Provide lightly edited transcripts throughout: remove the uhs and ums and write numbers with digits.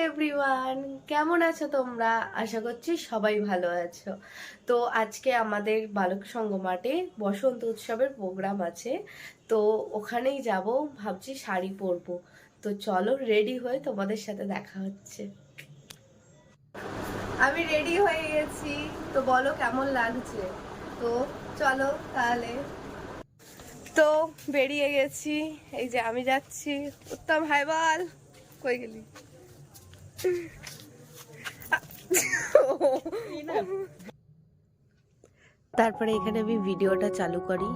Everyone, কেমন আছো তোমরা? আশা করছি সবাই ভালো আছো। তো আজকে আমাদের বালক সংঘ মাঠে বসন্ত উৎসবের প্রোগ্রাম আছে। তো ওখানেই যাব, ভাবছি শাড়ি পরবো। তো চলো, রেডি হয়ে তোমাদের সাথে দেখা হচ্ছে। আমি রেডি হয়ে গেছি, তো বলো কেমন লাগছে। তো চলো তাহলে। তো বেরিয়ে গেছি, এই যে আমি যাচ্ছি। উত্তম, হাই বল। কই গেলি? তারপরে এখানে আমি ভিডিওটা চালু করি,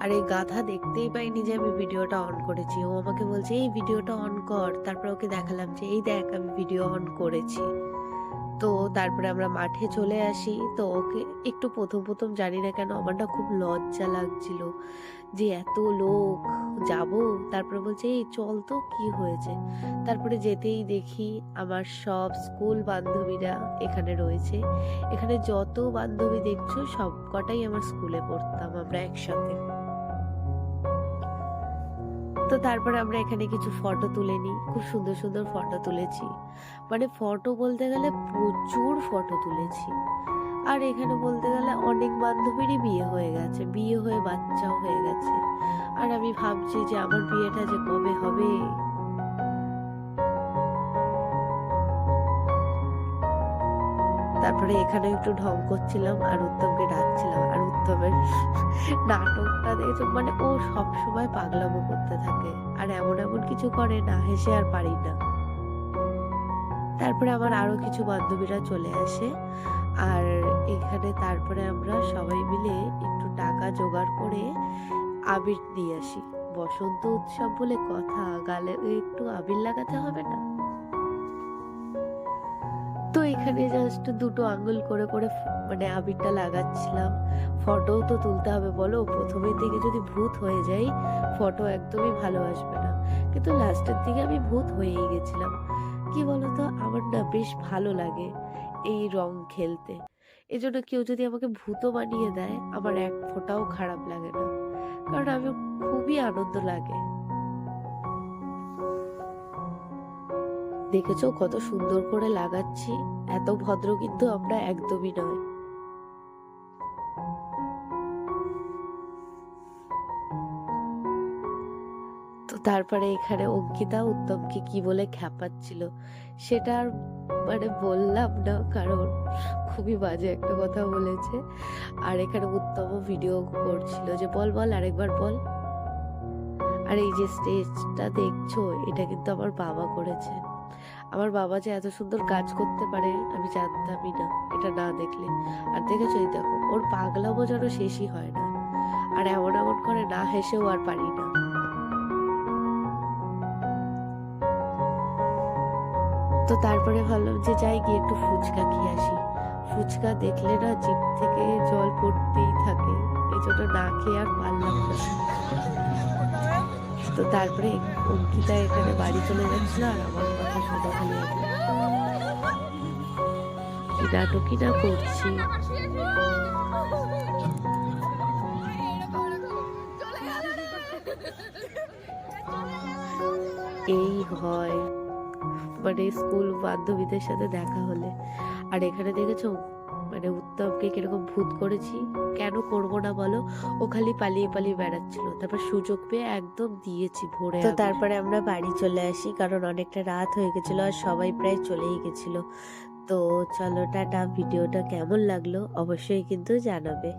আর এই গাধা দেখতেই পাইনি যে আমি ভিডিওটা অন করেছি। ও আমাকে বলছে এই ভিডিওটা অন কর। তারপরে ওকে দেখালাম যে এই দেখ আমি ভিডিও অন করেছি। তো তারপরে আমরা মাঠে চলে আসি। তো ওকে একটু প্রথম প্রথম জানি না কেন আমার না খুব লজ্জা লাগছিল যে এত লোক যাব। তারপরে বলছে এই চল, তো কি হয়েছে। তারপরে যেতেই দেখি আমার সব স্কুল বান্ধবীরা এখানে রয়েছে। এখানে যত বান্ধবী দেখছো সব কটাই আমার স্কুলে পড়তাম আমরা একসাথে। তো তারপরে আমরা এখানে কিছু ফটো তুলে নিই, খুব সুন্দর সুন্দর ফটো তুলেছি। মানে ফটো বলতে গেলে প্রচুর ফটো তুলেছি। আর এখানে বলতে গেলে অনেক বান্ধবীরই বিয়ে হয়ে গেছে, বিয়ে হয়ে বাচ্চাও হয়ে গেছে। আর আমি ভাবছি যে আমার বিয়েটা যে কবে হবে। তারপরে এখানে একটু ঢং করছিলাম আর উত্তমকে ডাকছিলাম। আর উত্তমের নাটকটা দেখেছো, মানে ও সব সময় পাগলামো করতে থাকে আর এমন এমন কিছু করে, না হেসে আর পারি না। তারপরে আমার আরো কিছু বান্ধবীরা চলে আসে। আর এখানে তারপরে আমরা সবাই মিলে একটু টাকা জোগাড় করে আবির নিয়ে আসি। বসন্ত উৎসব বলে কথা, গালে একটু আবির লাগাতে হবে না? তো এখানে জাস্ট দুটো আঙ্গুল করে করে মানে আবিরটা লাগাচ্ছিলাম। ফটো তো তুলতে হবে বলো, প্রথমের দিকে যদি ভূত হয়ে যাই ফটো একদমই ভালো আসবে না। কিন্তু লাস্টের দিকে আমি ভূত হয়েই গেছিলাম। কি বলতো, আমার না বেশ ভালো লাগে এই রং খেলতে। এজন্য কেউ যদি আমাকে ভূতও বানিয়ে দেয় আমার এক ফোঁটাও খারাপ লাগে না, কারণ আমি খুবই আনন্দ লাগে। দেখেছো কত সুন্দর করে লাগাচ্ছি, এত ভদ্র কিন্তু আমরা একদমই নয়। তো তারপরে এখানে অঙ্কিতা উত্তমকে কি বলে খ্যাপাচ্ছিল সেটা আর মানে বললাম না, কারণ খুবই বাজে একটা কথা বলেছে। আর এখানে উত্তম ভিডিও করছিল যে বল বল আরেকবার বল। আর এই যে স্টেজটা দেখছো এটা কিন্তু আমার বাবা করেছে। আমার বাবা যে এত সুন্দর কাজ করতে পারে আমি জানতামই না এটা না দেখলে। আর দেখেছো, এই দেখো ওর পাগলামো যেন শেষই হয় না। আর এমন এমন করে না হেসেও আর পারি না। তো তারপরে ভাবলাম যে যাই গিয়ে একটু ফুচকা খেয়ে আসি। ফুচকা দেখলে না জিভ থেকে জল পড়তেই থাকে, এই জন্য না খেয়ে আর পারলাম না। তো তারপরে অঙ্কিতা এখানে বাড়ি চলে যাচ্ছিল আর আমার কথা শুনে খালি কি নাটকই না করছি। এই হয় মানে স্কুল বান্ধবীদের সাথে দেখা হলে। আর এখানে দেখেছো মানে উত্তমকে কিরকম ভূত করেছি। কেন করবো না বলো, ও খালি পালিয়ে পালিয়ে বেড়াচ্ছিল, তারপর সুযোগ পেয়ে একদম দিয়েছি ভোরে। তো তারপরে আমরা বাড়ি চলে আসি, কারণ অনেকটা রাত হয়ে গেছিল আর সবাই প্রায় চলেই গেছিল। তো চলো টাটা, ভিডিওটা কেমন লাগলো অবশ্যই কিন্তু জানাবে।